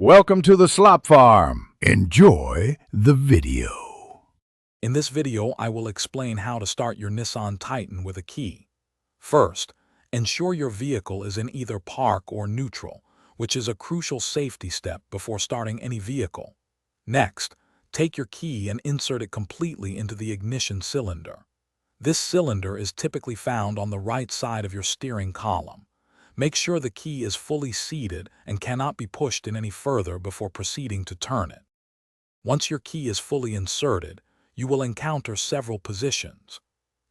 Welcome to the Slop Farm. Enjoy the video. In this video, I will explain how to start your Nissan Titan with a key. First, ensure your vehicle is in either park or neutral, which is a crucial safety step before starting any vehicle. Next, take your key and insert it completely into the ignition cylinder. This cylinder is typically found on the right side of your steering column. Make sure the key is fully seated and cannot be pushed in any further before proceeding to turn it. Once your key is fully inserted, you will encounter several positions.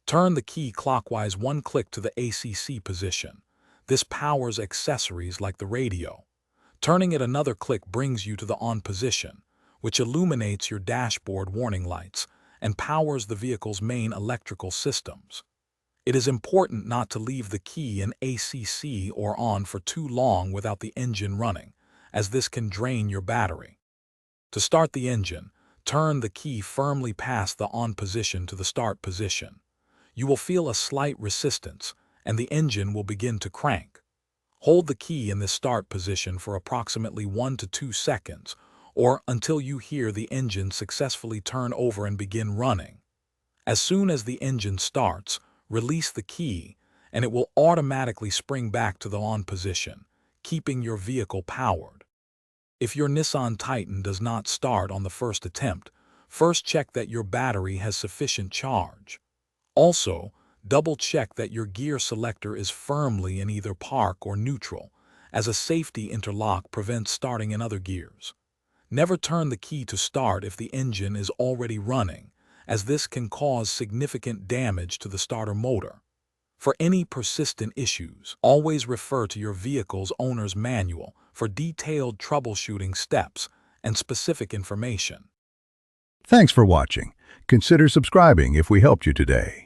Turn the key clockwise one click to the ACC position. This powers accessories like the radio. Turning it another click brings you to the on position, which illuminates your dashboard warning lights and powers the vehicle's main electrical systems. It is important not to leave the key in ACC or on for too long without the engine running, as this can drain your battery. To start the engine, turn the key firmly past the on position to the start position. You will feel a slight resistance, and the engine will begin to crank. Hold the key in this start position for approximately 1 to 2 seconds, or until you hear the engine successfully turn over and begin running. As soon as the engine starts, release the key, and it will automatically spring back to the on position, keeping your vehicle powered. If your Nissan Titan does not start on the first attempt, first check that your battery has sufficient charge. Also, double-check that your gear selector is firmly in either park or neutral, as a safety interlock prevents starting in other gears. Never turn the key to start if the engine is already running, as this can cause significant damage to the starter motor. For any persistent issues, always refer to your vehicle's owner's manual for detailed troubleshooting steps and specific information. Thanks for watching. Consider subscribing if we helped you today.